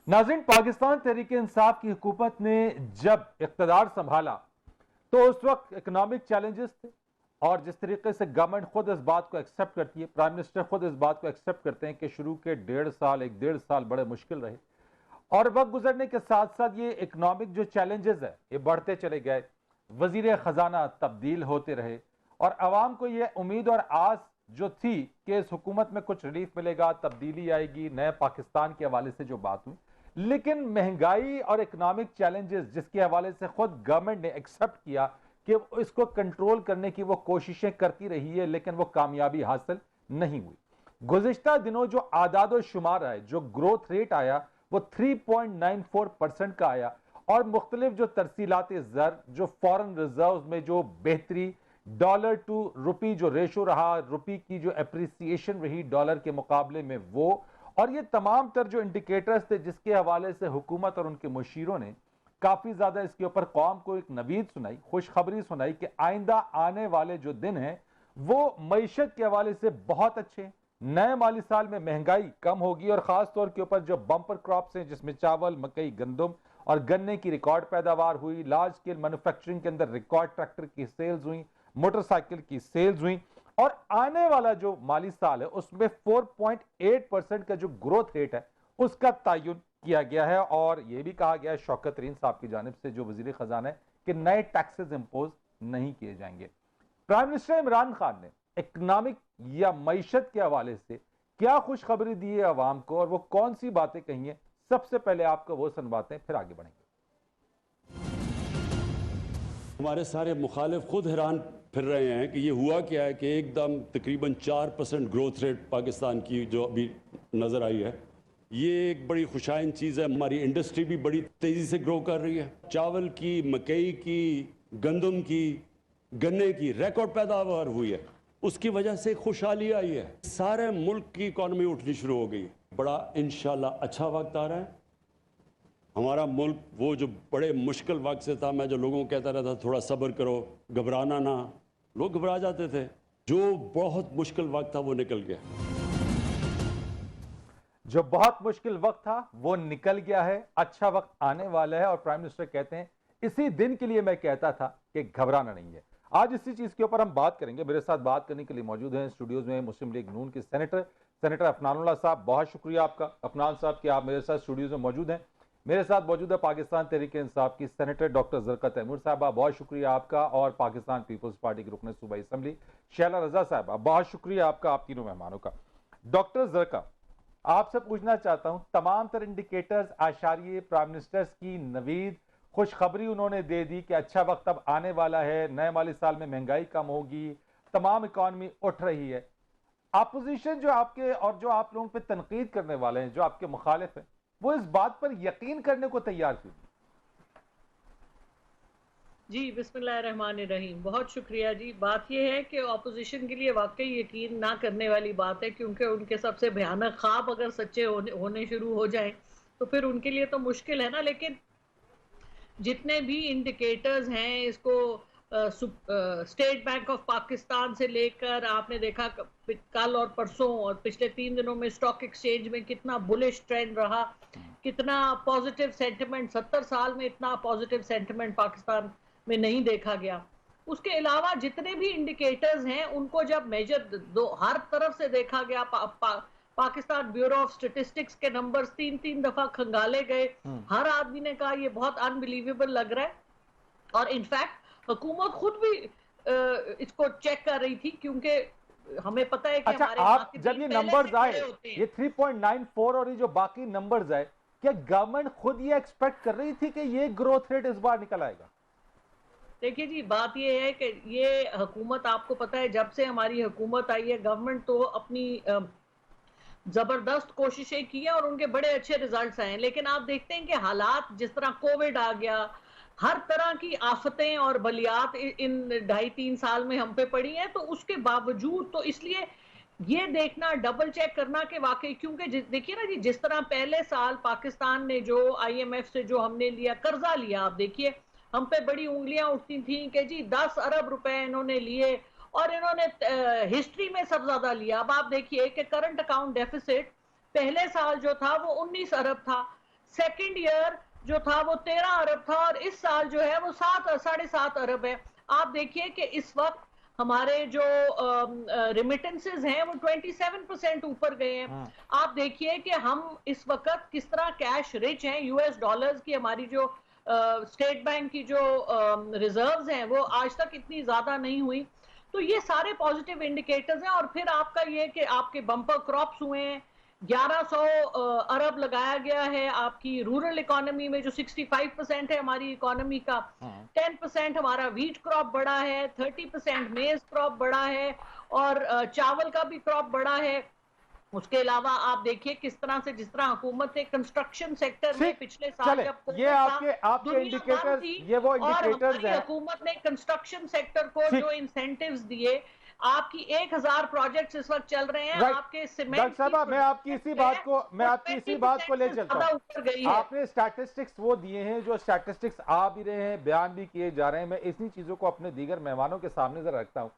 नाज़रीन, पाकिस्तान तहरीक इंसाफ की हुकूमत ने जब इक़्तिदार संभाला तो उस वक्त इकनॉमिक चैलेंजेस थे। और जिस तरीके से गवर्नमेंट खुद इस बात को एक्सेप्ट करती है, प्राइम मिनिस्टर खुद इस बात को एक्सेप्ट करते हैं कि शुरू के 1.5 साल, 1.5 साल बड़े मुश्किल रहे। और वक्त गुजरने के साथ साथ ये इकनॉमिक जो चैलेंजेस है ये बढ़ते चले गए, वजीर खजाना तब्दील होते रहे और अवाम को ये उम्मीद और आस जो थी कि इस हुकूमत में कुछ रिलीफ मिलेगा, तब्दीली आएगी, नए पाकिस्तान के हवाले से जो बात हुई। लेकिन महंगाई और इकोनॉमिक चैलेंजेस जिसके हवाले से खुद गवर्नमेंट ने एक्सेप्ट किया कि इसको कंट्रोल करने की वो कोशिशें करती रही है, लेकिन वो कामयाबी हासिल नहीं हुई। गुज़िश्ता दिनों जो आदाद शुमार आए, जो ग्रोथ रेट आया वो 3.94% का आया और मुख्तलिफ जो तरसीलात ज़र, जो फॉरेन रिजर्व में जो बेहतरी, डॉलर टू रुपी जो रेशो रहा, रुपी की जो एप्रिसिएशन रही डॉलर के मुकाबले में वो, और ये तमाम तर जो इंडिकेटर्स थे जिसके हवाले से हुकूमत और उनके मुशीरों ने काफी ज्यादा इसके ऊपर कौम को एक नवीद सुनाई, खुशखबरी सुनाई कि आइंदा आने वाले जो दिन हैं वो मईशत के हवाले से बहुत अच्छे हैं। नए माली साल में महंगाई कम होगी और खास तौर के ऊपर जो बम्पर क्रॉप्स हैं जिसमें चावल, मकई, गंदम और गन्ने की रिकॉर्ड पैदावार हुई, लार्ज स्केल मैन्युफैक्चरिंग के अंदर रिकॉर्ड ट्रैक्टर की सेल्स हुई, मोटरसाइकिल की सेल्स हुई और आने वाला जो माली साल है उसमें 4.8% का जो ग्रोथ रेट है उसका तयन किया गया है। और यह भी कहा गया है शौकत तरीन साहब की जानिब से, जो वजीर खजाना है, कि नए टैक्सेस इंपोज नहीं किए जाएंगे। प्राइम मिनिस्टर इमरान खान ने इकनॉमिक या मईशत के हवाले से क्या खुशखबरी दी है अवाम को और वो कौन सी बातें कही है, सबसे पहले आपको वो सुनवाते हैं, फिर आगे बढ़ेंगे। हमारे सारे मुखालिफ खुद हैरान फिर रहे हैं कि ये हुआ क्या है कि एकदम तकरीबन 4% ग्रोथ रेट पाकिस्तान की जो अभी नज़र आई है, ये एक बड़ी खुशाइन चीज़ है। हमारी इंडस्ट्री भी बड़ी तेज़ी से ग्रो कर रही है। चावल की, मकई की, गंदम की, गन्ने की रिकॉर्ड पैदावार हुई है, उसकी वजह से खुशहाली आई है। सारे मुल्क की इकॉनमी उठनी शुरू हो गई। बड़ा इंशाल्लाह अच्छा वक्त आ रहा है। हमारा मुल्क वो जो बड़े मुश्किल वक्त से था, मैं जो लोगों को कहता रहता थोड़ा सब्र करो, घबराना ना, लोग घबरा जाते थे, जो बहुत मुश्किल वक्त था वो निकल गया। जो बहुत मुश्किल वक्त था वो निकल गया है, अच्छा वक्त आने वाला है। और प्राइम मिनिस्टर कहते हैं इसी दिन के लिए मैं कहता था कि घबराना नहीं है। आज इसी चीज के ऊपर हम बात करेंगे। मेरे साथ बात करने के लिए मौजूद हैं स्टूडियोज में मुस्लिम लीग नून के सेनेटर अफनानुल्लाह साहब। बहुत शुक्रिया आपका अफनान साहब कि आप मेरे साथ स्टूडियोज में मौजूद हैं। मेरे साथ मौजूद है पाकिस्तान तहरीक इंसाफ की सेनेटर डॉक्टर ज़रका तैमूर साहबा, बहुत शुक्रिया आपका। और पाकिस्तान पीपल्स पार्टी के रुकन सूबाई असम्बली शैला रजा साहबा, बहुत शुक्रिया आपका, आप तीनों मेहमानों का। डॉक्टर ज़रका, आपसे पूछना चाहता हूं, तमाम तर इंडिकेटर्स आशारिये प्राइम मिनिस्टर्स की नवीद खुशखबरी उन्होंने दे दी कि अच्छा वक्त अब आने वाला है, नए माली साल में महंगाई कम होगी, तमाम इकॉनमी उठ रही है। अपोजिशन जो आपके और जो आप लोगों पे तनकीद करने वाले हैं, जो आपके मुखालिफ हैं, वो इस बात पर यकीन करने को तैयार क्यों? जी बिस्मिल्लाहिर्रहमानिर्रहीम, बहुत शुक्रिया जी। बात यह है कि ऑपोजिशन के लिए वाकई यकीन ना करने वाली बात है, क्योंकि उनके सबसे भयानक ख्वाब अगर सच्चे होने शुरू हो जाएं तो फिर उनके लिए तो मुश्किल है ना। लेकिन जितने भी इंडिकेटर्स हैं, इसको स्टेट बैंक ऑफ पाकिस्तान से लेकर आपने देखा कल और परसों और पिछले 3 दिनों में स्टॉक एक्सचेंज में कितना बुलिश ट्रेंड रहा, कितना पॉजिटिव सेंटिमेंट, 70 साल में इतना पॉजिटिव सेंटिमेंट पाकिस्तान में नहीं देखा गया। उसके अलावा जितने भी इंडिकेटर्स हैं उनको जब मेजर हर तरफ से देखा गया, पाकिस्तान ब्यूरो ऑफ स्टेटिस्टिक्स के नंबर्स 3-3 दफा खंगाले गए। हर आदमी ने कहा ये बहुत अनबिलीवेबल लग रहा है। और इनफैक्ट हुकूमत खुद भी इसको चेक कर रही थी, क्योंकि हमें पता है कि अच्छा, आप जब ये नंबर्स आए, ये 3.94 और ये जो बाकी नंबर्स आए, क्या गवर्नमेंट खुद ये एक्सपेक्ट कर रही थी कि ये ग्रोथ रेट इस बार निकल आएगा? देखिए जी, बात ये है कि ये हुकूमत, आपको पता है जब से हमारी हुकूमत आई है, गवर्नमेंट तो अपनी जबरदस्त कोशिशें की हैं और उनके बड़े अच्छे रिजल्ट्स आए हैं। लेकिन आप देखते हैं कि हालात, जिस तरह कोविड आ गया, हर तरह की आफतें और बलियात इन 2.5-3 साल में हम पे पड़ी हैं, तो उसके बावजूद तो इसलिए ये देखना, डबल चेक करना कि वाकई, क्योंकि देखिए ना जी, जिस तरह पहले साल पाकिस्तान ने जो IMF से जो हमने लिया कर्जा लिया, आप देखिए हम पे बड़ी उंगलियां उठती थी कि जी 10 अरब रुपए इन्होंने लिए और इन्होंने हिस्ट्री में सब ज्यादा लिया। अब आप देखिए कि करंट अकाउंट डेफिसिट पहले साल जो था वो 19 अरब था, सेकंड ईयर जो था वो 13 अरब था और इस साल जो है वो 7.5 अरब है। आप देखिए कि इस वक्त हमारे जो रिमिटेंसेस हैं वो 27% ऊपर गए हैं। आप देखिए कि हम इस वक्त किस तरह कैश रिच हैं। यूएस डॉलर्स की हमारी जो स्टेट बैंक की जो रिजर्व्स हैं वो आज तक इतनी ज्यादा नहीं हुई। तो ये सारे पॉजिटिव इंडिकेटर्स हैं। और फिर आपका ये कि आपके बम्पर क्रॉप्स हुए हैं, 1100 अरब लगाया गया है आपकी रूरल इकोनॉमी में जो 65% है हमारी इकोनॉमी का। 10% हमारा व्हीट क्रॉप बढ़ा है, 30% मेज क्रॉप बढ़ा है और चावल का भी क्रॉप बढ़ा है। उसके अलावा आप देखिए किस तरह से, जिस तरह हुकूमत ने कंस्ट्रक्शन सेक्टर में पिछले साल जब ये आपके इंडिकेटर्स, ये वो इंडिकेटर्स हैं। हुकूमत ने कंस्ट्रक्शन सेक्टर को जो इंसेंटिव्स दिए, आपकी 1000 प्रोजेक्ट्स इस वक्त चल रहे हैं। आपके सीमेंट, डॉक्टर साहब मैं आपकी इसी बात को ले चलता हूं। आपने स्टैटिस्टिक्स वो दिए हैं जो स्टैटिस्टिक्स आ भी रहे हैं, बयान भी किए जा रहे हैं। मैं इन्हीं चीजों को अपने दीगर मेहमानों के सामने जरा रखता हूं।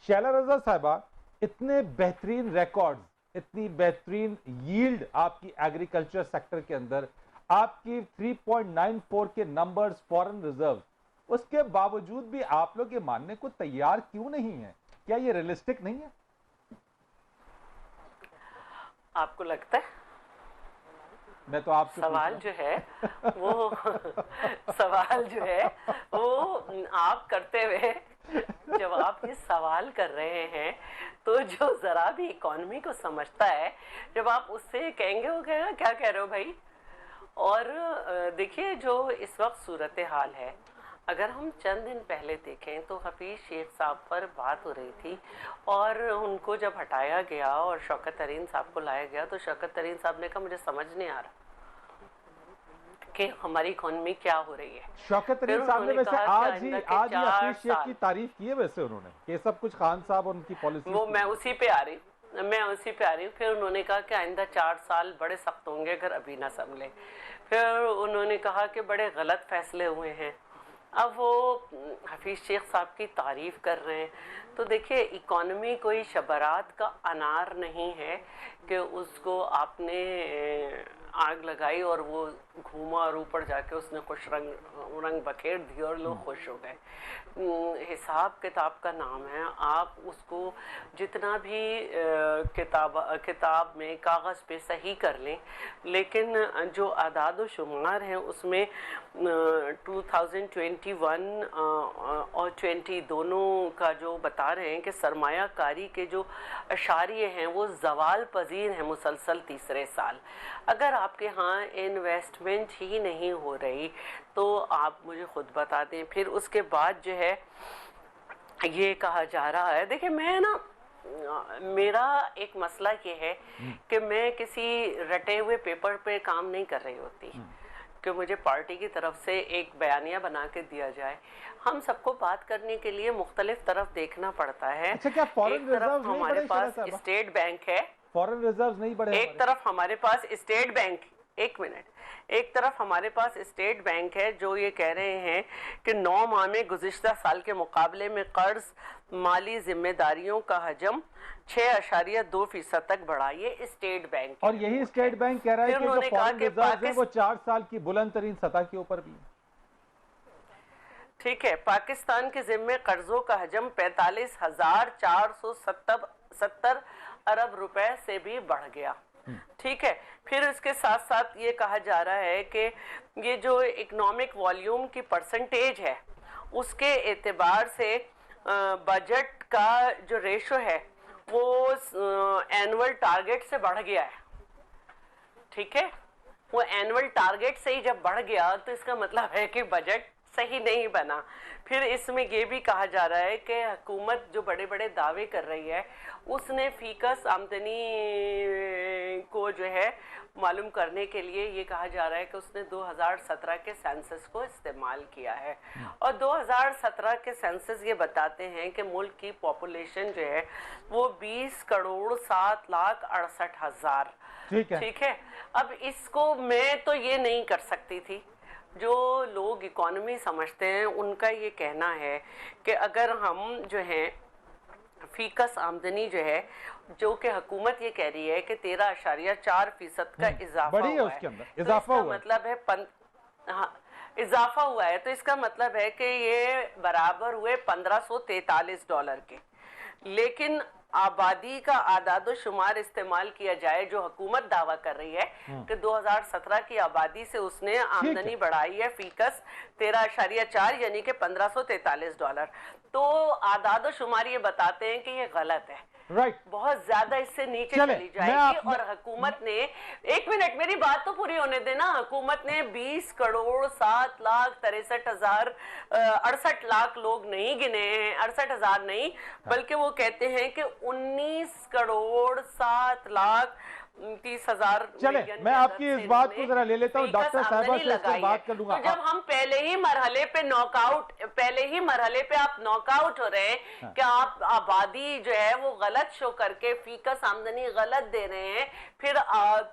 शैला रजा साहिबा, इतने बेहतरीन रिकॉर्ड्स, इतनी बेहतरीन यील्ड आपकी एग्रीकल्चर सेक्टर के अंदर, आपकी 3.94 के नंबर्स फॉरेन रिजर्व, उसके बावजूद भी आप लोग ये मानने को तैयार क्यों नहीं है? क्या ये रियलिस्टिक नहीं है? आपको लगता है? मैं तो आपसे सवाल जो है वो सवाल जो है वो आप करते हुए जब आप ये सवाल कर रहे हैं तो जो जरा भी इकोनॉमी को समझता है, जब आप उससे कहेंगे वो कहेगा क्या कह रहे हो भाई। और देखिए जो इस वक्त सूरत हाल है, अगर हम चंद दिन पहले देखें तो हफीज शेख साहब पर बात हो रही थी और उनको जब हटाया गया और शौकत तरीन साहब को लाया गया तो शौकत तरीन साहब ने कहा मुझे समझ नहीं आ रहा कि हमारी इकोनॉमी क्या हो रही है। शौकत तरीन साहब ने वैसे आज ही हफीज शेख की तारीफ की है वैसे उन्होंने, ये सब कुछ खान साहब और उनकी पॉलिसी, वो मैं उसी पे आ रही हूँ। फिर उन्होंने कहा कि आइंदा 4 साल बड़े सख्त होंगे अगर अभी ना संभले। फिर उन्होंने कहा कि बड़े गलत फैसले हुए हैं। अब वो हफीज शेख साहब की तारीफ कर रहे हैं। तो देखिए इकोनॉमी कोई शबरात का अनार नहीं है कि उसको आपने आग लगाई और वो घूमा और ऊपर जाके उसने खुश रंग बखेर दिया और लोग खुश हो गए। हिसाब किताब का नाम है, आप उसको जितना भी किताब में कागज़ पे सही कर लें, लेकिन जो आदाद व शुमार हैं उसमें 2021 और 20 दोनों का जो बता रहे हैं कि सरमायाकारी के जो अशारिये हैं वो ज़वाल पजीर हैं मुसलसल तीसरे साल। अगर आपके यहाँ इन्वेस्टमेंट ही नहीं हो रही तो आप मुझे खुद बता दें। फिर उसके बाद जो है ये कहा जा रहा है, देखिए मैं ना, मेरा एक मसला ये है कि मैं किसी रटे हुए पेपर पे काम नहीं कर रही होती कि मुझे पार्टी की तरफ से एक बयानिया बना के दिया जाए। हम सबको बात करने के लिए मुख्तलिफ तरफ देखना पड़ता है। अच्छा, क्या फॉरेन एक तरफ रिजर्व हमारे पास स्टेट बैंक है, फॉरेन रिजर्व नहीं बढ़े, एक तरफ हमारे पास स्टेट बैंक, एक तरफ हमारे पास स्टेट बैंक है जो ये कह रहे हैं कि 9 माह में गुज़िश्ता साल के मुकाबले में कर्ज माली जिम्मेदारियों का हजम 6.2% तक बढ़ा। ये स्टेट बैंक और यही स्टेट बैंक कह रहा है कि जो फॉरेन रिजर्व है वो 4 साल की बुलंद तरीन सतह के ऊपर भी। ठीक है, पाकिस्तान के जिम्मे कर्जों का हजम 45,470 अरब रुपए से भी बढ़ गया। ठीक है, फिर इसके साथ साथ ये कहा जा रहा है कि ये जो इकोनॉमिक वॉल्यूम की परसेंटेज है उसके एतबार से बजट का जो रेशो है वो एनुअल टारगेट से बढ़ गया है। ठीक है, वो एनुअल टारगेट से ही जब बढ़ गया तो इसका मतलब है कि बजट सही नहीं बना। फिर इसमें ये भी कहा जा रहा है कि हुकूमत जो बड़े बड़े दावे कर रही है उसने फीकस आमदनी को जो है मालूम करने के लिए ये कहा जा रहा है कि उसने 2017 के सेंसस को इस्तेमाल किया है। और 2017 के सेंसस ये बताते हैं कि मुल्क की पॉपुलेशन जो है वो 20,07,68,000। ठीक है, अब इसको मैं तो ये नहीं कर सकती थी। जो लोग इकोनॉमी समझते हैं उनका ये कहना है कि अगर हम जो है फीकस आमदनी जो है जो कि हुकूमत ये कह रही है कि 13.4% का इजाफा बढ़ी है हुआ उसके है, अंदर, तो इजाफा इसका हुआ है। मतलब है हाँ, इजाफा हुआ है, तो इसका मतलब है कि ये बराबर हुए $1543 के। लेकिन आबादी का आदादो शुमार इस्तेमाल किया जाए, जो हुकूमत दावा कर रही है कि 2017 की आबादी से उसने आमदनी बढ़ाई है फीकस 13.4 यानी कि $1543। तो आदादो शुमार ये बताते हैं कि ये गलत है, राइट। बहुत ज्यादा इससे नीचे चले, चली मैं जाएगी। और हुकूमत ने, एक मिनट मेरी बात तो पूरी होने देना, हुकूमत ने 20,07,63,68 लोग नहीं गिने हैं, 68,000 नहीं, बल्कि वो कहते हैं कि 19,07,30,000। चले, मैं आपकी इस बात को जरा ले लेता हूं, डॉक्टर साहबा से इस पर बात कर लूंगा। तो जब हम पहले ही मरहले पे आप नॉकआउट हो रहे हैं कि आप आबादी जो है वो गलत शो करके फीकस आमदनी गलत दे रहे हैं, फिर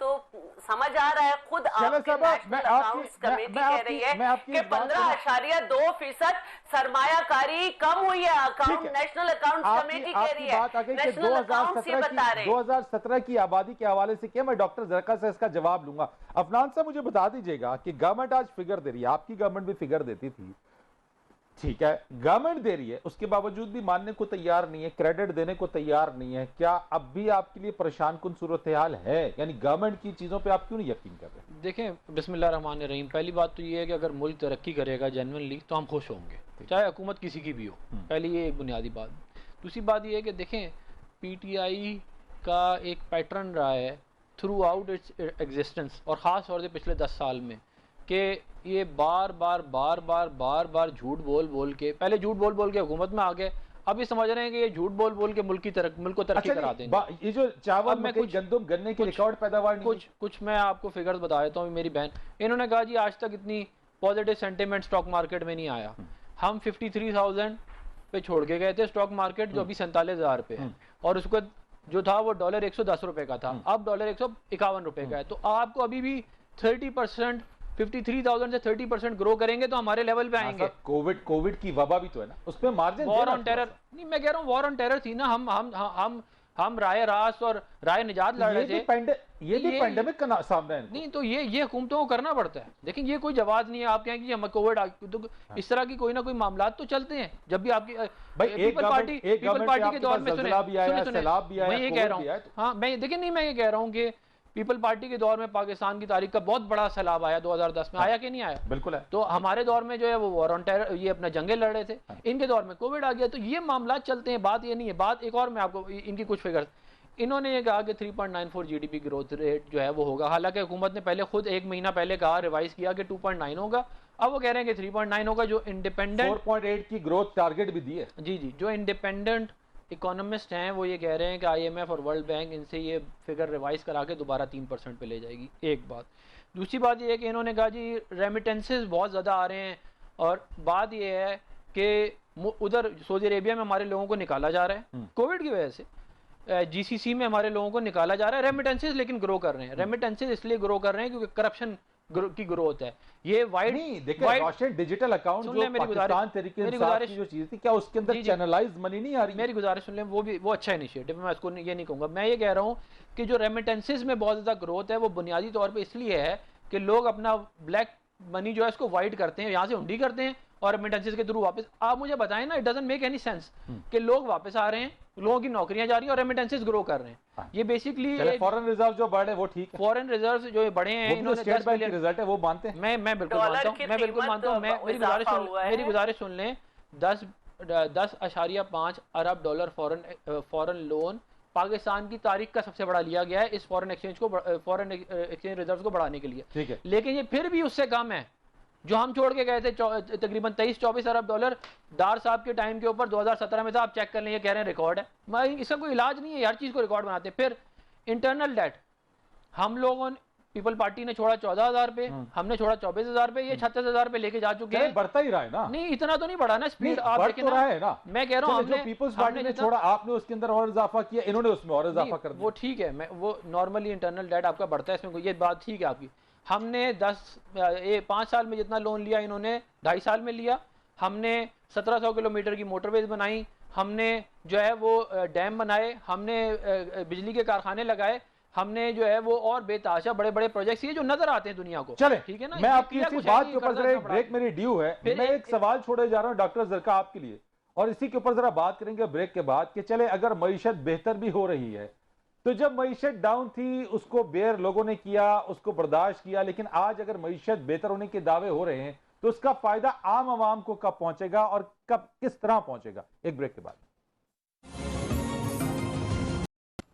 तो समझ आ रहा है खुद आपके नेशनल अकाउंट्स कमेटी कह रही है कि 15.2% सरमायाकारी कम हुई है। नेशनल अकाउंट्स कमेटी कह रही है, नेशनल अकाउंट्स ये बता रहे हैं। 2017 की आबादी के हवाले से क्या, मैं डॉक्टर जरका से इसका जवाब लूंगा। अफनान साहब मुझे बता दीजिएगा कि गवर्नमेंट आज फिगर दे रही है, आपकी गवर्नमेंट भी फिगर देती थी, ठीक है, गवर्नमेंट दे रही है, उसके बावजूद भी मानने को तैयार नहीं है, क्रेडिट देने को तैयार नहीं है। क्या अब भी आपके लिए परेशान कुन सूरत हाल है? यानी गवर्नमेंट की चीजों पे आप क्यों नहीं यकीन कर रहे? देखें, बिस्मिल्लाहिर्रहमानिर्रहीम, पहली बात तो ये है कि अगर मुल्क तरक्की करेगा जेन्युइनली तो हम खुश होंगे, चाहे हुकूमत किसी की भी हो। पहली ये एक बुनियादी बात। दूसरी बात ये है कि देखें, पीटीआई का एक पैटर्न रहा है थ्रू आउट इट्स एग्जिस्टेंस, और ख़ास तौर से पिछले 10 साल में, कि ये बार बार झूठ बोल के, पहले झूठ बोल के हुकूमत में आ गए, अब ये समझ रहे हैं कि ये झूठ बोल के मुल्क को तरक्की करा देंगे। ये जो चावल में कुछ गंदम गन्ने की रिकॉर्ड पैदावार कुछ मैं आपको फिगर्स बता देता हूँ। मेरी बहन, इन्होंने कहा जी आज तक इतनी पॉजिटिव सेंटिमेंट स्टॉक मार्केट में नहीं आया। हम 53,000 पे छोड़ के गए थे स्टॉक मार्केट, जो अभी 47,000 पे है, और उसको जो था वो डॉलर 110 रुपए का था, अब डॉलर 151 रुपए का है। तो आपको अभी भी 30%, 53,000 से 30% ग्रो करेंगे तो हमारे लेवल पे आएंगे। कोविड की वबा भी तो है ना, उसमें मार्जिन वॉर ऑन टेरर नहीं, मैं कह रहा हूँ वॉर ऑन टेरर थी ना, हम राय रास और राय निजात लड़ रहे थे, ये भी पेंडेमिक का सामना है नहीं, तो ये हुकूमतों को करना पड़ता है। देखिए, ये कोई जवाब नहीं है आप कहें कि हम कोविड, तो इस तरह की कोई ना कोई मामला तो चलते हैं। जब भी आपकी पीपल पार्टी के दौर में सुने, मैं ये कह रहा हूँ, हाँ मैं देखिए नहीं, मैं ये कह रहा हूँ कि पीपल पार्टी के दौर में पाकिस्तान की तारीख का बहुत बड़ा सैलाब आया 2010 में, आया कि नहीं आया? बिल्कुल है। तो हमारे दौर में जो है वो वॉर ऑन टेरर, ये अपना जंगे लड़ रहे थे, इनके दौर में कोविड आ गया। तो ये मामला चलते हैं, बात ये नहीं है। बात एक और, मैं आपको इनकी कुछ फिगर्स, इन्होंने ये कहा कि 3.94 जीडीपी ग्रोथ रेट जो है वो होगा, हालांकि हुकूमत ने पहले खुद एक महीना पहले कहा, रिवाइज किया कि 2.9 होगा, अब वो कह रहे हैं कि 3.9 होगा। जो इंडिपेंडेंट 4.8 की ग्रोथ टारगेट भी दी है। जी, जो इंडिपेंडेंट इकोनॉमिस्ट हैं वो ये कह रहे हैं कि IMF और वर्ल्ड बैंक इनसे ये फिगर रिवाइज करा के दोबारा 3% पे ले जाएगी। एक बात। दूसरी बात ये है कि इन्होंने कहा जी रेमिटेंसेस बहुत ज़्यादा आ रहे हैं, और बात ये है कि उधर सऊदी अरेबिया में हमारे लोगों को निकाला जा रहा है कोविड की वजह से, GCC में हमारे लोगों को निकाला जा रहा है। रेमिटेंसेस लेकिन ग्रो कर रहे हैं, रेमिटेंसेस इसलिए ग्रो कर रहे हैं क्योंकि करप्शन की ग्रोथ है। ये वाइड नहीं, देखिए डिजिजिटल अकाउंट जो पाकिस्तान तरीके इंसाफ की जो चीज थी, क्या उसके अंदर चैनलाइज मनी नहीं आ रही? मेरी गुजारिश सुन लें, वो अच्छा इनिशिएटिव है, मैं इसको ये नहीं कहूँगा। मैं ये कह रहा हूँ कि जो रेमिटेंसेस में बहुत ज़्यादा ग्रोथ है वो बुनियादी तौर पर इसलिए है कि लोग अपना ब्लैक मनी जो है इसको वाइड करते हैं, यहाँ से हुंडी करते हैं और रेमिटेंसेस के थ्रू वापस। आप मुझे बताएं ना, it doesn't make any sense कि लोग वापस आ रहे हैं, लोगों की नौकरियां जा रही हैं और रेमिटेंसेस ग्रो कर रहे हैं। ये बेसिकली फॉरेन रिजर्व जो बढ़े वो ठीक है, फॉरेन रिजर्व जो बढ़े हैं, इन्होंने स्टेट बैंक के रिजल्ट है वो मानते हैं। मैं बिल्कुल मानता हूँ, मैं बिल्कुल मानता हूँ। मेरी गुजारिश सुन लें, 10.5 अरब डॉलर फॉरेन लोन पाकिस्तान की तारीख का सबसे बड़ा लिया गया है इस फॉरेन एक्सचेंज रिजर्व को बढ़ाने के लिए, ठीक है। लेकिन ये फिर भी उससे कम है जो हम छोड़ के गए थे, तकरीबन 23-24 अरब डॉलर डार साहब के टाइम के ऊपर 2017 में था। आप चेक कर लें, ये कह रहे हैं रिकॉर्ड है। इसका कोई इलाज नहीं है, हर चीज को रिकॉर्ड बनाते हैं। फिर इंटरनल डेट हम लोगों ने, पीपल पार्टी ने छोड़ा 14,000 पे, हमने छोड़ा 24,000 पे, ये 36,000 पे लेके जा चुके हैं। बढ़ता ही रहा है ना? नहीं, इतना तो नहीं बढ़ा ना, स्पीड आप देखें तो रहा है ना। मैं कह रहा हूँ हमने पीपल्स पार्टी ने छोड़ा, आपने उसके अंदर और इजाफा किया, इन्होंने उसमें और इजाफा कर दिया। वो ठीक है, मैं वो नॉर्मली इंटरनल डेट आपका बढ़ता है, इसमें ये बात ठीक है आपकी। हमने 5 साल में जितना लोन लिया इन्होंने 2.5 साल में लिया। हमने 1700 किलोमीटर की मोटरवेज बनाई, हमने जो है वो डैम बनाए, हमने बिजली के कारखाने लगाए, हमने जो है वो और बेतहाशा बड़े बड़े प्रोजेक्ट्स ये जो नजर आते हैं दुनिया को। चले, ठीक है ना, मैं आपकी इसी बात के ऊपर जरा एक कर्जा ब्रेक मेरी ड्यू है, मैं एक सवाल छोड़े जा रहा हूं डॉक्टर जरका आपके लिए, और इसी के ऊपर जरा बात करेंगे ब्रेक के बाद कि चले अगर मईशत बेहतर भी हो रही है तो जब मईशत डाउन थी उसको बेयर लोगों ने किया, उसको बर्दाश्त किया, लेकिन आज अगर मईशत बेहतर होने के दावे हो रहे हैं तो उसका फायदा आम आवाम को कब पहुंचेगा और कब किस तरह पहुंचेगा? एक ब्रेक के बाद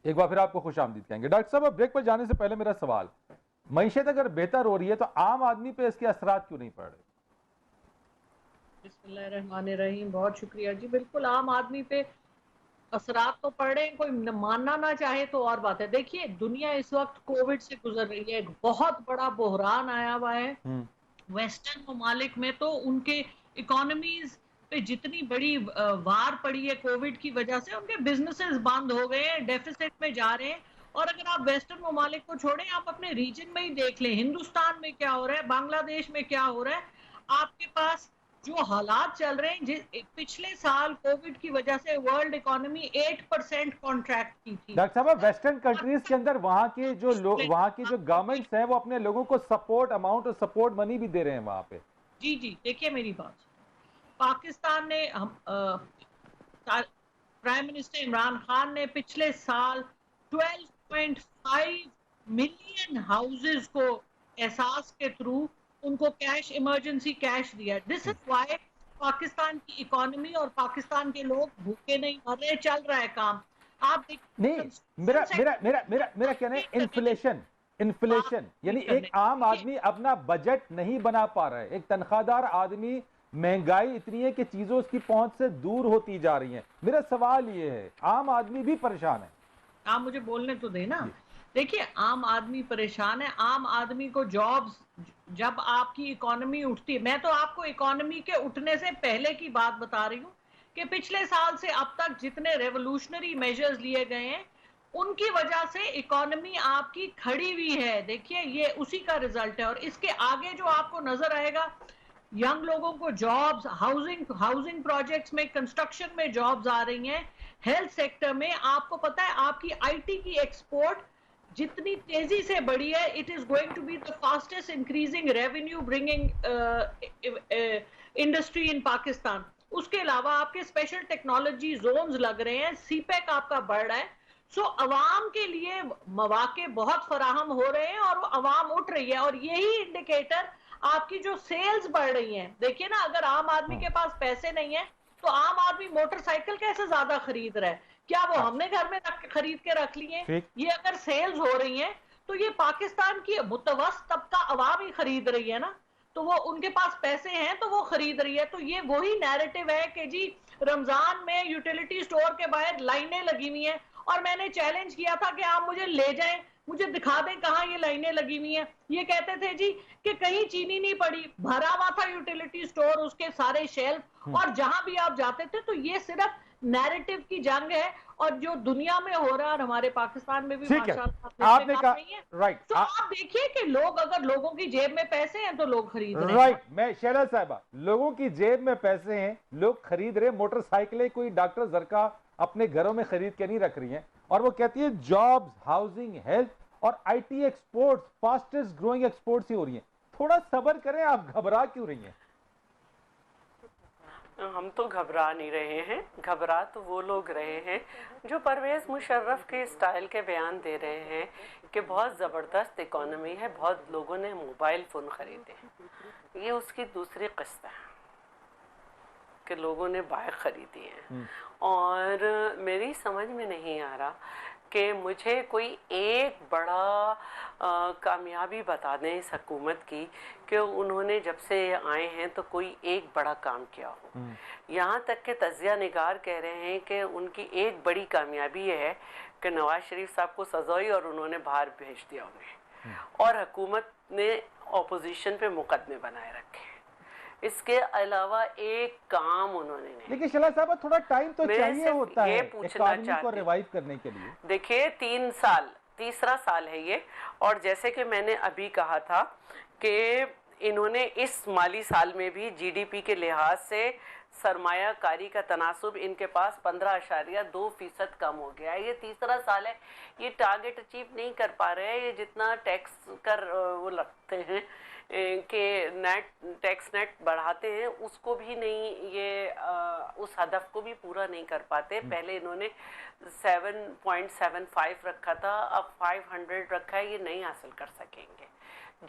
एक बार फिर आपको खुशामदीद कहेंगे। डॉक्टर साहब, अब ब्रेक पर जाने से पहले मेरा सवाल, मईशत अगर बेहतर हो रही है तो आम आदमी पे इसके असरात क्यों नहीं पड़ रहे? बिस्मिल्लाहिर्रहमानिर्रहीम, बहुत शुक्रिया जी। बिल्कुल आम आदमी पे असरात तो पड़ रहे हैं, कोई मानना ना चाहे तो और बात है। देखिए दुनिया इस वक्त कोविड से गुजर रही है, एक बहुत बड़ा बहरान आया हुआ है वेस्टर्न ममालिक में, तो उनके इकोनॉमीज पे जितनी बड़ी वार पड़ी है कोविड की वजह से, उनके बिजनेसेस बंद हो गए हैं, डेफिसिट में जा रहे हैं। और अगर आप वेस्टर्न ममालिक को छोड़ें, आप अपने रीजन में ही देख लें, हिंदुस्तान में क्या हो रहा है, बांग्लादेश में क्या हो रहा है, आपके पास जो हालात चल रहे हैं। पिछले साल कोविड की वजह से वर्ल्ड इकोनॉमी 8% कॉन्ट्रैक्ट की थी। डॉक्टर साहब, वेस्टर्न कंट्रीज के अंदर वहां के जो लोग, वहां की जो गवर्नमेंट्स हैं वो अपने लोगों को सपोर्ट अमाउंट और सपोर्ट मनी भी दे रहे हैं वहां पे। जी जी, देखिए मेरी बात, पाकिस्तान ने प्राइम मिनिस्टर इमरान खान ने पिछले साल 12.5 मिलियन हाउसेस को एहसास के थ्रू उनको कैश, इमरजेंसी कैश दिया। दिस इज व्हाई पाकिस्तान की इकोनॉमी और पाकिस्तान के लोग भूखे नहीं मर रहे, चल रहा है काम। आप नहीं, मेरा मेरा मेरा मेरा मेरा कहना है इन्फ्लेशन यानी एक आम आदमी अपना बजट नहीं बना पा रहा है, एक तनख्वाहदार आदमी, महंगाई इतनी है कि चीजों उसकी पहुंच से दूर होती जा रही हैं। मेरा सवाल ये है, आम आदमी भी परेशान है। आप मुझे बोलने तो देना। देखिए आम आदमी परेशान है, आम आदमी को जॉब्स, जब आपकी इकोनॉमी उठती है, मैं तो आपको इकोनॉमी के उठने से पहले की बात बता रही हूँ कि पिछले साल से अब तक जितने रेवोल्यूशनरी मेजर्स लिए गए हैं उनकी वजह से इकोनॉमी आपकी खड़ी हुई है। देखिए ये उसी का रिजल्ट है। और इसके आगे जो आपको नजर आएगा, यंग लोगों को जॉब्स, हाउसिंग प्रोजेक्ट्स में, कंस्ट्रक्शन में जॉब्स आ रही हैं, हेल्थ सेक्टर में। आपको पता है आपकी आईटी की एक्सपोर्ट जितनी तेजी से बढ़ी है, it is going to be the fastest increasing revenue bringing industry in Pakistan. उसके अलावा आपके स्पेशल टेक्नोलॉजी जोन्स लग रहे हैं, सीपेक आपका बढ़ रहा है। सो अवाम के लिए मौके बहुत फराहम हो रहे हैं और वो अवाम उठ रही है। और यही इंडिकेटर आपकी जो सेल्स बढ़ रही हैं, देखिए ना, अगर आम आदमी के पास पैसे नहीं है तो आम आदमी मोटरसाइकिल कैसे ज्यादा खरीद रहा है? क्या वो हमने घर में खरीद के रख लिए? ये अगर सेल्स हो रही हैं तो ये पाकिस्तान की मुतवस्सित तबका अवाम ही खरीद रही है ना, तो वो उनके पास पैसे हैं तो वो खरीद रही है। तो ये वही नैरेटिव है कि जी रमजान में यूटिलिटी स्टोर के बाहर लाइनें लगी हुई हैं, और मैंने चैलेंज किया था कि आप मुझे ले जाएं, मुझे दिखा दें कहाँ ये लाइनें लगी हुई हैं। ये कहते थे जी कि कहीं चीनी नहीं पड़ी, भरा हुआ था यूटिलिटी स्टोर, उसके सारे शेल्फ, और जहां भी आप जाते थे। तो ये सिर्फ नैरेटिव की जंग है, और जो दुनिया में हो रहा है, हमारे पाकिस्तान में भी माशाल्लाह आपने कहा राइट। तो आप देखिए कि लोग, अगर लोगों की जेब में पैसे हैं तो लोग खरीद रहे हैं। राइट, मैं शैला साहिबा, लोगों की जेब में पैसे हैं, लोग खरीद रहे। मोटरसाइकिलें कोई डॉक्टर जरका अपने घरों में खरीद के नहीं रख रही हैं, और वो कहती है जॉब्स, हाउसिंग, हेल्थ और IT exports fastest growing exports ही हो रही हैं। थोड़ा सब्र करें, आप घबरा क्यों रही हैं? हम तो घबरा नहीं रहे हैं, घबरा तो वो लोग रहे हैं जो परवेज़ मुशर्रफ के स्टाइल के बयान दे रहे हैं कि बहुत ज़बरदस्त इकोनॉमी है, बहुत लोगों ने मोबाइल फ़ोन ख़रीदे। ये उसकी दूसरी किस्त है कि लोगों ने बाइक ख़रीदी है। और मेरी समझ में नहीं आ रहा कि मुझे कोई एक बड़ा कामयाबी बता दें इस हुकूमत की कि उन्होंने जब से आए हैं तो कोई एक बड़ा काम किया हो। यहाँ तक के तजिया निगार कह रहे हैं कि उनकी एक बड़ी कामयाबी ये है कि नवाज शरीफ साहब को सजा हुई और उन्होंने बाहर भेज दिया उन्हें, और हुकूमत ने अपोजिशन पे मुकदमे बनाए रखे। इसके अलावा एक काम उन्होंने नहीं। लेकिन शैला साहब, थोड़ा टाइम तो चाहिए होता है इकोनॉमी को रिवाइव करने के लिए। देखिए 3 साल, तीसरा साल है ये, और जैसे कि मैंने अभी कहा था कि इन्होंने इस माली साल में भी जीडीपी के लिहाज से सरमायाकारी का तनासुब इनके पास 15.2% कम हो गया है। ये तीसरा साल है ये टारगेट अचीव नहीं कर पा रहे हैं। ये जितना टैक्स कर वो लगते हैं कि नेट टैक्स नेट बढ़ाते हैं उसको भी नहीं, ये उस हदफ को भी पूरा नहीं कर पाते। पहले इन्होंने 7.75 रखा था, अब 500 रखा है, ये नहीं हासिल कर सकेंगे।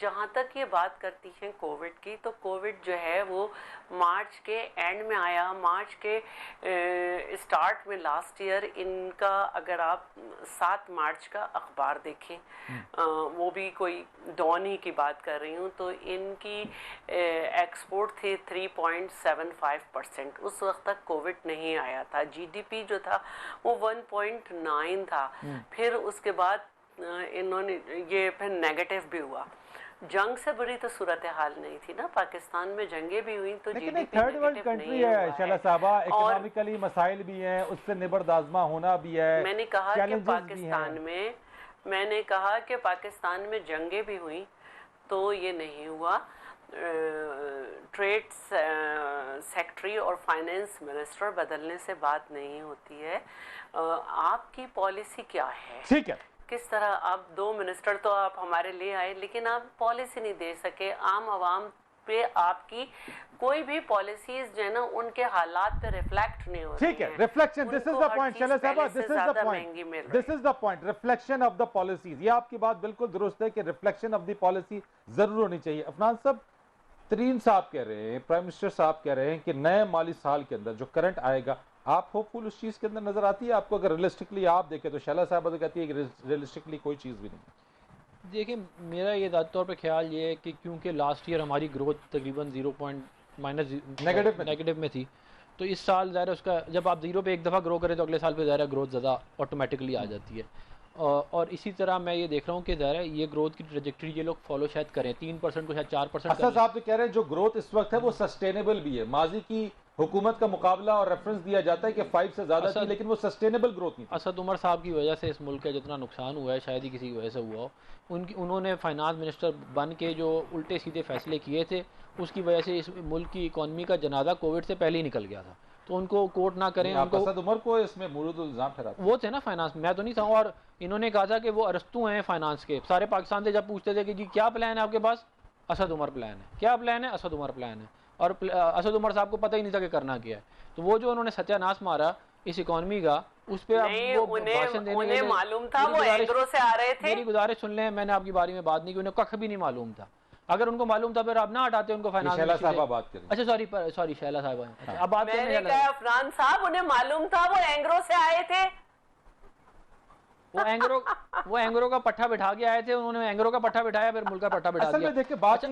जहाँ तक ये बात करती हैं कोविड की, तो कोविड जो है वो मार्च के एंड में आया। मार्च के स्टार्ट में लास्ट ईयर इनका, अगर आप 7 मार्च का अखबार देखें, वो भी कोई डॉन ही की बात कर रही हूँ, तो इनकी एक्सपोर्ट थी 3.75%। उस वक्त तक कोविड नहीं आया था। जीडीपी जो था वो 1.9 था। फिर उसके बाद इन्होंने ये फिर नेगेटिव भी हुआ। जंग से बुरी तो सूरत हाल नहीं थी ना, पाकिस्तान में जंगें भी हुई तो लेकिन एक थर्ड वर्ल्ड कंट्री है शैला साहबा, इकोनॉमिकली मसाइल भी हैं, उससे निबर्दाजमा होना भी है। मैंने कहा कि पाकिस्तान में जंगें भी हुई तो ये नहीं हुआ। ट्रेड सेक्रेटरी और फाइनेंस मिनिस्टर बदलने से बात नहीं होती है। आपकी पॉलिसी क्या है? ठीक है, किस तरह आप 2 मिनिस्टर तो आप हमारे लिए आए, लेकिन आप पॉलिसी नहीं दे सके। आम आवाम पे आपकी कोई भी पॉलिसीज जो है ना उनके हालात पे रिफ्लेक्ट नहीं होती। ठीक है, reflection, this is the point Shaila साहबा, this is the point, reflection of the policies. ये आपकी बात बिल्कुल दुरुस्त है कि रिफ्लेक्शन ऑफ द पॉलिसी जरूर होनी चाहिए। अफनान साहब, तरीन साहब कह रहे हैं, प्राइम मिनिस्टर साहब कह रहे हैं कि नए माली साल के अंदर जो करंट आएगा, आप होपफुल उस चीज के अंदर नजर आती है आपको? अगर रियलिस्टिकली आप देखें तो शैला साहब तो कहती है कि रियलिस्टिकली कोई चीज भी नहीं। देखिए, मेरा ये ज़ाती तौर पे ख्याल ये है कि क्योंकि लास्ट ईयर हमारी ग्रोथ तकरीबन नेगेटिव में थी, तो इस साल ज़ाहिर उसका, जब आप 0 पे एक दफ़ा ग्रो करें तो अगले साल पे ज़ाहिर ग्रोथ ज़्यादा ऑटोमेटिकली आ जाती है। और इसी तरह मैं ये देख रहा हूँ कि ज़ाहिर है ये ग्रोथ की ट्रेजेक्टरी ये लोग फॉलो शायद करें, 3% को शायद 4%। असद साहब तो कह रहे हैं जो ग्रोथ इस वक्त है वो सस्टेनेबल भी है। माजी की हुकूमत का मुकाबला और रेफरेंस दिया जाता है कि 5 से ज्यादा थी, लेकिन वो सस्टेनेबल ग्रोथ नहीं थी। असद उमर साहब की वजह से इस मुल्क का जितना नुकसान हुआ है शायद ही किसी की वजह से हुआ हो। उन्होंने फाइनेंस मिनिस्टर बन के जो उल्टे सीधे फैसले किए थे उसकी वजह से इस मुल्क की इकॉनमी का जनाजा कोविड से पहले ही निकल गया था। तो उनको कोर्ट ना करें, उनको असद उमर को इसमें मुरूद इल्जाम ठहराते वो थे ना फाइनेंस, मैं तो नहीं था। और इन्होंने कहा था कि वो अरस्तू हैं फाइनेंस के। सारे पाकिस्तान से जब पूछते थे कि जी क्या प्लान है आपके पास, असद उमर प्लान है। क्या प्लान है? असद उमर प्लान है। और असद उमर साहब को पता ही नहीं था कि करना क्या है। तो वो जो उन्होंने सत्यानाश मारा इस इकोनॉमी का, उस पे अब वो भाषण देने उन्हें मालूम था, वो एग्रो से आ रहे थे। मेरी गुजारिश सुन लें, मैंने आपकी बारी में बात नहीं की, उन्हें कख भी नहीं मालूम था। अगर उनको मालूम था फिर आप ना हटाते उनको फाइनेंस। शैला साहब बात करें। अच्छा सॉरी शैला साहब। अच्छा अब बात मैंने कहा अफरान साहब उन्हें मालूम था, वो एंग्रो से आए थे। वो एंग्रो का पट्टा बिठा के आए थे। उन्होंने एंग्रो का पट्टा बिठाया, फिर मुल्क का पट्टा बिठा दिया। असल में देखिए बात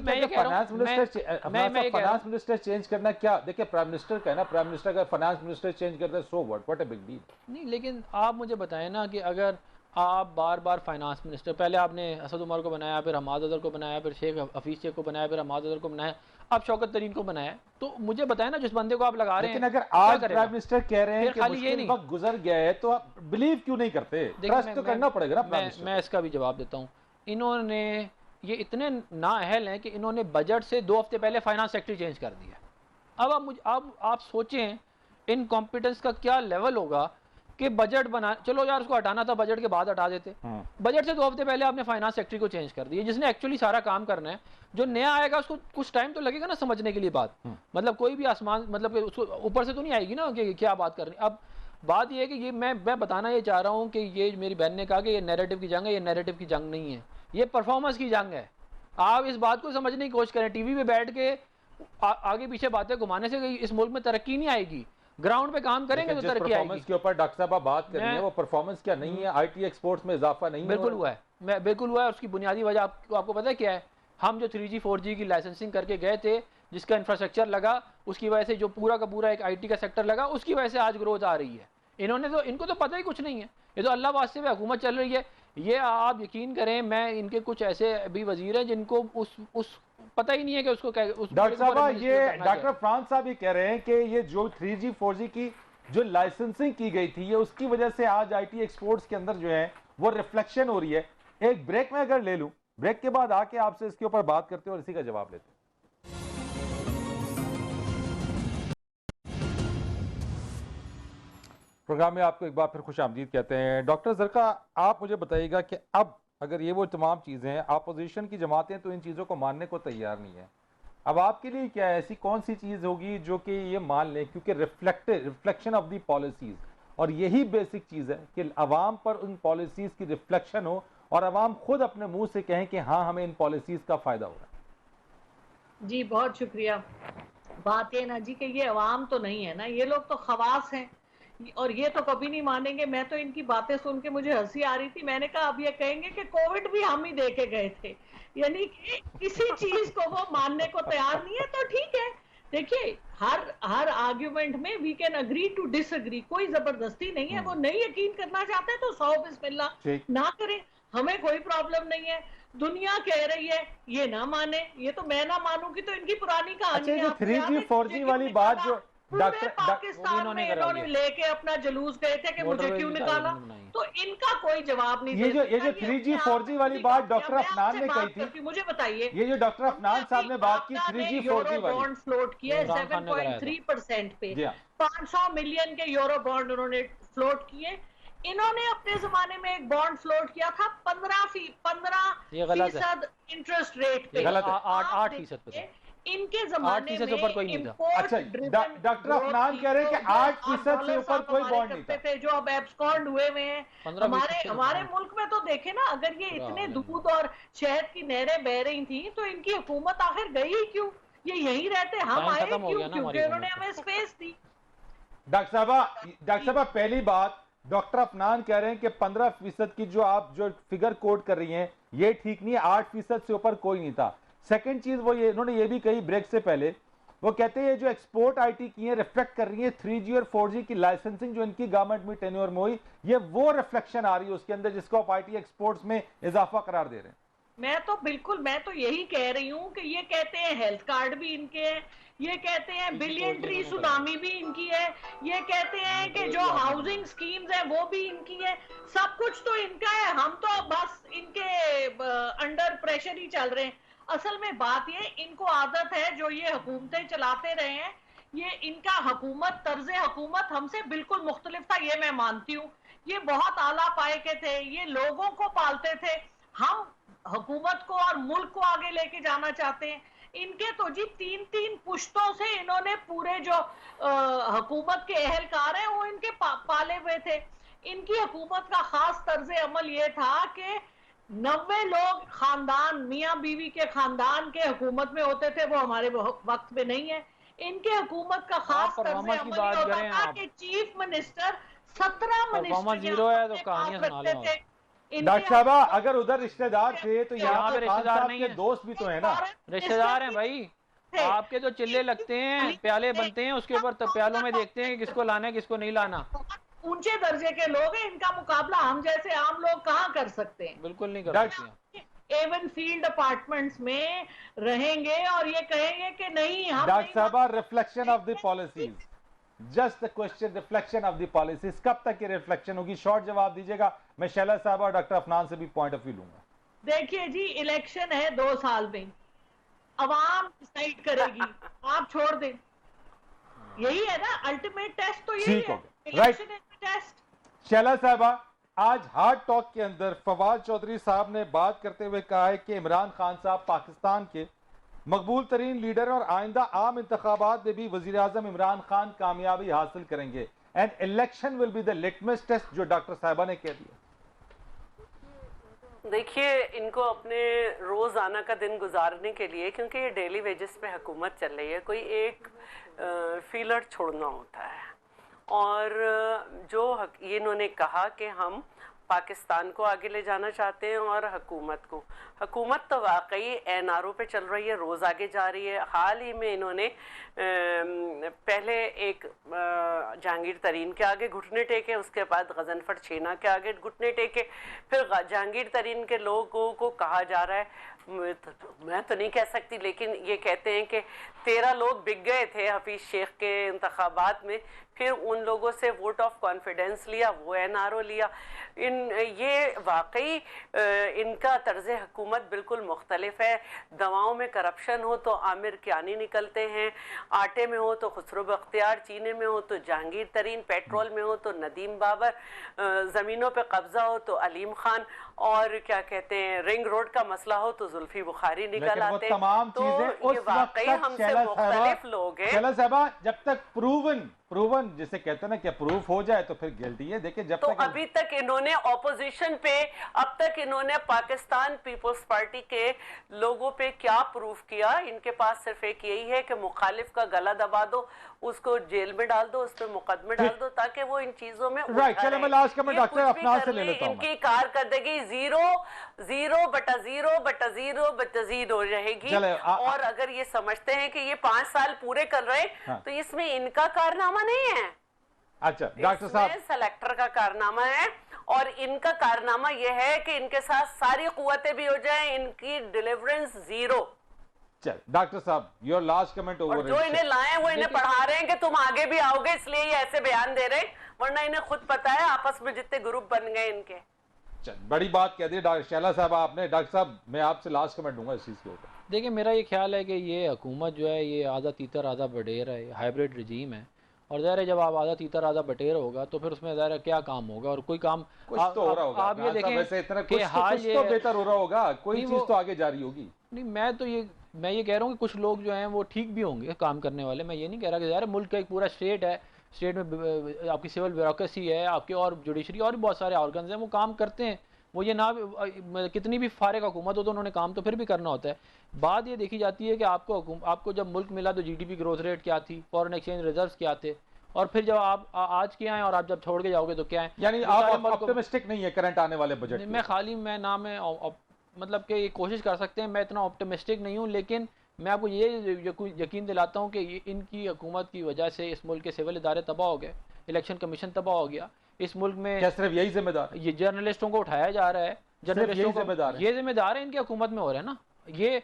फाइनेंस मिनिस्टर चेंज करना क्या, देखिए प्राइम मिनिस्टर का है ना, प्राइम मिनिस्टर का फाइनेंस मिनिस्टर चेंज करता है, so what a big deal. नहीं, लेकिन आप मुझे बताएं ना कि अगर आप बार बार फाइनेंस मिनिस्टर, पहले आपने असद उमर को बनाया, फिर हमाद अजहर को बनाया, फिर शेख हफीज शेख को बनाया, फिर हमाद अजहर को बनाया, अब शौकत तरीन को बनाया, तो मुझे बताएं ना जिस बंदे को आप लगा रहे हैं। लेकिन अगर आज प्राइम मिनिस्टर कह रहे हैं कि मुश्किल वक्त गुजर गया है तो आप बिलीव क्यों नहीं करते? ट्रस्ट तो करना पड़ेगा ना। मैं इसका भी जवाब देता हूँ। इन्होंने ये इतने नाअहल हैं कि इन्होंने बजट से 2 हफ्ते पहले फाइनेंस सेक्रेटरी चेंज कर दिया। अब आप सोचें इनकॉम्पिटेंस का क्या लेवल होगा कि बजट बना, चलो यार उसको हटाना था बजट के बाद हटा देते, बजट से 2 हफ्ते पहले आपने फाइनेंस सेक्रेटरी को चेंज कर दिया, जिसने एक्चुअली सारा काम करना है। जो नया आएगा उसको कुछ टाइम तो लगेगा ना समझने के लिए बात। मतलब कोई भी आसमान, मतलब उसको ऊपर से तो नहीं आएगी ना कि क्या बात कर रही। अब बात यह है कि ये मैं बताना ये चाह रहा हूँ कि ये मेरी बहन ने कहा कि ये नैरेटिव की जंग है, ये नैरेटिव की जंग नहीं है, ये परफॉर्मेंस की जंग है। आप इस बात को समझने की कोशिश करें। टीवी पे बैठ के आगे पीछे बातें घुमाने से इस मुल्क में तरक्की नहीं आएगी। ग्राउंड पे काम करेंगे तो तरक्की आएगी। के ऊपर डॉक्टर साहब बात कर रही है, वो परफॉर्मेंस क्या नहीं है, आईटी एक्सपोर्ट्स में इजाफा नहीं बिल्कुल हुआ है, बिल्कुल हुआ है। उसकी बुनियादी वजह आपको पता है क्या है? हम जो 3G 4G की लाइसेंसिंग करके गए थे, जिसका इंफ्रास्ट्रक्चर लगा, उसकी वजह से जो पूरा का पूरा एक IT का सेक्टर लगा, उसकी वजह से आज ग्रोथ आ रही है। इनको तो पता ही कुछ नहीं है। ये तो अल्लाह वास्ते में हुकूमत चल रही है। ये आप यकीन करें, मैं इनके कुछ ऐसे भी वजीर हैं जिनको उस पता ही नहीं है कि उसको डॉक्टर साहब, ये डॉक्टर फ्रांस साहब ये कह रहे हैं कि ये जो 3G 4G की जो लाइसेंसिंग की गई थी, ये उसकी वजह से आज IT एक्सपोर्ट्स के अंदर जो है वो रिफ्लेक्शन हो रही है। एक ब्रेक में अगर ले लूं, ब्रेक के बाद आके आपसे इसके ऊपर बात करते हैं और इसी का जवाब लेते हैं। प्रोग्राम में आपको एक बार फिर खुश आमदीद कहते हैं। डॉक्टर ज़रका, आप मुझे बताइएगा कि अब अगर ये वो तमाम चीज़ें हैं, अपोजिशन की जमातें तो इन चीज़ों को मानने को तैयार नहीं है, अब आपके लिए क्या है, ऐसी कौन सी चीज़ होगी जो कि ये मान लें, क्योंकि रिफ्लेक्शन ऑफ दी पॉलिसीज़, और यही बेसिक चीज़ है कि अवाम पर उन पॉलिसीज़ की रिफ्लेक्शन हो और अवाम खुद अपने मुंह से कहें कि हाँ हमें इन पॉलिसीज़ का फ़ायदा हो रहा है। जी बहुत शुक्रिया। बात ये ना जी कि ये अवाम तो नहीं है ना, ये लोग तो खवास हैं और ये तो कभी नहीं मानेंगे। मैं तो इनकी बातें सुन के मुझे हंसी आ रही थी। मैंने कहा अब ये कहेंगे कि कोविड भी हम ही दे के गए थे, यानी कि किसी चीज को वो मानने को तैयार नहीं है। तो ठीक है, देखिए हर आर्ग्यूमेंट में we can agree to disagree, कोई जबरदस्ती नहीं है। वो नहीं यकीन करना चाहते हैं तो 100 बिस्मिल्लाह ना करें, हमें कोई प्रॉब्लम नहीं है। दुनिया कह रही है ये ना माने, ये तो मैं ना मानूंगी तो इनकी पुरानी कहानी है। 3G 4G वाली बात जो पूरे पाकिस्तान में इन्होंने लेके अपना जुलूस गए थे कि मुझे क्यों निकाला, तो इनका कोई जवाब नहीं। ये जो 3G 4G वाली बात डॉक्टर अफनान ने कही थी, मुझे बताइए, ये जो डॉक्टर अफनान साहब ने बात की 3G 4G वाली, बॉन्ड फ्लोट किए 7.3% पे, 500 मिलियन के यूरो बॉन्ड उन्होंने फ्लोट किए। इन्होंने अपने जमाने में एक बॉन्ड फ्लोट किया था 15% इंटरेस्ट रेट पे, 8% पे। इनके जमाने में ऊपर कोई नहीं था। अच्छा, डॉक्टर अफनान कह रहे हैं कि 8% से ऊपर कोई बॉन्ड नहीं था, थे जो अब एब्सकॉन्ड हुए हैं। हमारे मुल्क में तो देखे ना, अगर ये इतने दूध और शहद की नहरें बह रही थी तो इनकी हुकूमत आखिर गई क्यों? ये यहीं रहते, हम आए क्यों? क्योंकि उन्होंने हमें स्पेस दी। डॉक्टर साहब पहली बात, डॉक्टर अफनान कह रहे हैं कि 15% की जो फिगर कोट कर रही हैं ये ठीक नहीं है, 8% से ऊपर कोई नहीं था। सेकंड चीज वो इन्होंने ये भी कही ब्रेक से पहले, वो कहते हैं जो एक्सपोर्ट आईटी की है रिफ्लेक्ट कर रही है 3G और 4G की लाइसेंसिंग जो इनकी गवर्नमेंट में टेन्योर में हुई, ये वो रिफ्लेक्शन आ रही है उसके अंदर जिसको आप आईटी एक्सपोर्ट्स में इजाफा करार दे रहे हैं। मैं तो यही कह रही हूँ कि ये कहते हैं हेल्थ कार्ड भी इनके हैं, ये कहते हैं बिलियन ट्री सुनामी भी इनकी है, ये कहते हैं कि जो हाउसिंग स्कीम्स है वो भी इनकी है, सब कुछ तो इनका है। हम तो बस इनके अंडर प्रेशर ही चल रहे हैं। असल में बात ये, इनको आदत है जो ये हुकूमतें चलाते रहे हैं, ये इनका तर्ज हुकूमत हमसे बिल्कुल मुख्तलिफ था, ये मैं मानती हूँ। ये बहुत आला पाए के थे, ये लोगों को पालते थे, हम हुकूमत को और मुल्क को आगे लेके जाना चाहते हैं। इनके तो जी 3-3 पुश्तों से इन्होंने पूरे जो हुकूमत के अहलकार हैं वो इनके पाले हुए थे। इनकी हुकूमत का खास तर्ज अमल ये था कि 90 लोग खानदान, मियाँ बीवी के खानदान के हुकूमत में होते थे, वो हमारे वक्त में नहीं है। इनके हुकूमत का खास तर्ज अमल ये होता था कि चीफ मिनिस्टर 17 मिनिस्टर। डॉक्टर साहब अगर उधर रिश्तेदार थे तो यहाँ पे रिश्तेदार नहीं है, दोस्त भी तो है ना। रिश्तेदार हैं भाई, आपके जो चिल्ले लगते हैं, प्याले बनते हैं, उसके ऊपर तो प्यालों में देखते हैं किसको लाना है किसको नहीं लाना। ऊंचे दर्जे के लोग हैं, इनका मुकाबला हम जैसे आम लोग कहाँ कर सकते हैं? बिल्कुल नहीं कर सकते। एवन फील्ड अपार्टमेंट्स में रहेंगे और ये कहेंगे कि नहीं हम। डॉक्टर साहब reflection of the policies, just the question, reflection of the policies, कब तक ये रिफ्लेक्शन होगी? शॉर्ट जवाब दीजिएगा, मैं शैला साहब और डॉक्टर अफनान से भी पॉइंट ऑफ व्यू लूंगा। देखिए जी, इलेक्शन है 2 साल में, अवाम डिसाइड करेगी, आप छोड़ दें, यही है ना अल्टीमेट टेस्ट, तो यही है, election is the test. Shaila साहबा, आज हार्ड टॉक के अंदर फवाद चौधरी साहब ने बात करते हुए कहा है कि इमरान खान साहब पाकिस्तान के मकबूल तरीन लीडर और आइंदा आम इंतखाबात में भी वजीर आजम इमरान खान कामयाबी हासिल करेंगे and election will be the litmus test, जो डॉक्टर साहबा ने कह दिया। देखिए, इनको अपने रोज़ाना का दिन गुजारने के लिए, क्योंकि ये डेली वेजेस पे हुकूमत चल रही है, कोई एक फीलर छोड़ना होता है। और जो ये इन्होंने कहा कि हम पाकिस्तान को आगे ले जाना चाहते हैं और हुकूमत तो वाकई एनआरओ पे चल रही है, रोज़ आगे जा रही है। हाल ही में इन्होंने पहले एक जहांगीर तरीन के आगे घुटने टेके, उसके बाद गजनफर छेना के आगे घुटने टेके, फिर जहांगीर तरीन के लोगों को कहा जा रहा है, मैं तो नहीं कह सकती, लेकिन ये कहते हैं कि 13 लोग बिक गए थे हफीज शेख के इंतखाबात में, फिर उन लोगों से वोट ऑफ कॉन्फिडेंस लिया, वो एनआरओ लिया। ये वाकई इनका तर्ज हुकूमत बिल्कुल मुख्तलिफ है। दवाओं में करप्शन हो तो आमिर कियानी निकलते हैं, आटे में हो तो खुसरो बख्तियार, चीनी में हो तो जहांगीर तरीन, पेट्रोल में हो तो नदीम बाबर, ज़मीनों पे कब्जा हो तो अलीम खान, और क्या कहते हैं रिंग रोड का मसला हो तो जुल्फी बुखारी निकल आते हैं। तमाम तो चीजें ये वाकई हमसे मुख्तलिफ लोग हैं। शैला साहबा, जब तक प्रूवन जिसे कहते हैं ना कि प्रूफ हो जाए तो फिर गिल्टी है। देखिए जब तो तक अभी तक इन्होंने ऑपोजिशन पे, अब तक इन्होंने पाकिस्तान पीपल्स पार्टी के लोगों पे क्या प्रूफ किया? इनके पास सिर्फ एक यही है कि मुखालिफ का गला दबा दो, उसको जेल में डाल दो, उस पर मुकदमे डाल दो, ताकि वो इन चीजों में राइट। चलो मैं लास्ट कमेंट डॉक्टर अफनान से ले लेता हूं। इनकी कारकर्दगी 0/0/0/0 रहेगी। और अगर ये समझते हैं कि ये 5 साल पूरे कर रहे हैं, तो इसमें इनका कारनामा नहीं है। अच्छा डॉक्टर साहब, सेलेक्टर का कारनामा है, और इनका कारनामा यह है कि इनके साथ सारी कुव्वतें भी हो जाएं, इनकी डिलीवरेंस 0। चल डॉक्टर साहब, योर लास्ट कमेंट और ओवर। जो इन्हें लाए वो इन्हें पढ़ा रहे हैं कि तुम आगे भी आओगे, इसलिए ये ऐसे बयान दे रहे हैं, वरना इन्हें खुद पता है आपस में जितने ग्रुप बन गए इनके। चल बड़ी बात कह दी डॉक्टर शैला साहब आपने। डॉक्टर साहब मैं आपसे लास्ट कमेंट दूंगा इस चीज के ऊपर। देखिए मेरा ये ख्याल है कि ये हुकूमत जो है ये आधा तीतर आधा बटेर है, हाइब्रिड रजीम है, और ज़ाहिर है जब आप आधा तीतर आधा बटेर होगा तो फिर उसमें ज़ाहिर है क्या काम होगा, और कोई काम कुछ तो हो रहा होगा। आप ये देखें कि हाल कुछ तो बेहतर हो रहा होगा, कोई चीज तो आगे जारी होगी। नहीं, मैं ये कह रहा हूँ कि कुछ लोग जो हैं वो ठीक भी होंगे काम करने वाले। मैं ये नहीं कह रहा कि ज़ाहिर मुल्क का एक पूरा स्टेट है, स्टेट में आपकी सिविल ब्यूरोक्रेसी है, आपके और जुडिशरी और भी बहुत सारे ऑर्गन्स हैं, वो काम करते हैं। वो ये ना कितनी भी फारिग हुकूमत हो तो उन्होंने काम तो फिर भी करना होता है। बात ये देखी जाती है कि आपको जब मुल्क मिला तो जीडीपी ग्रोथ रेट क्या थी, फॉरेन एक्सचेंज रिजर्व्स क्या थे, और फिर जब आप आज के आए और आप जब छोड़ के जाओगे तो क्या है। यानी आप ऑप्टिमिस्टिक नहीं है करंट आने वाले बजट? मैं मतलब कि ये कोशिश कर सकते हैं, मैं इतना ऑप्टिमिस्टिक नहीं हूँ, लेकिन मैं आपको ये यकीन दिलाता हूँ कि इनकी हुकूमत की वजह से इस मुल्क के सिविल इदारे तबाह हो गए, इलेक्शन कमीशन तबाह हो गया। इस मुल्क में क्या सिर्फ यही जिम्मेदार? ये जर्नलिस्टों को उठाया जा रहा है, जर्नलिस्टों को ये जिम्मेदार है इनकी हुकूमत में हो रहा है ना। ये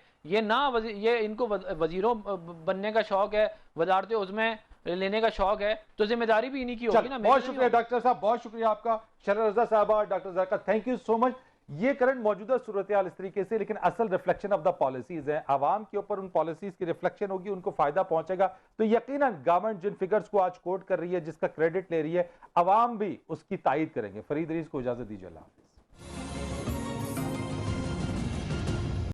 इनको वजीरों बनने का शौक है, वजारतें उसमें लेने का शौक है, तो जिम्मेदारी भी इन्हीं की होगी ना। बहुत शुक्रिया डॉक्टर साहब, बहुत शुक्रिया आपका। शरर रज़ा साहबा, doctor Zarka, thank you so much. ये करंट मौजूदा सूरत हाल इस तरीके से, लेकिन असल रिफ्लेक्शन ऑफ द पॉलिसीज है, आवाम के ऊपर उन पॉलिसीज की रिफ्लेक्शन होगी, उनको फायदा पहुंचेगा। तो यकीनन गवर्नमेंट जिन फिगर्स को आज कोट कर रही है, जिसका क्रेडिट ले रही है, आवाम भी उसकी तायद करेंगे। फरीद रईस को इजाजत दीजिए।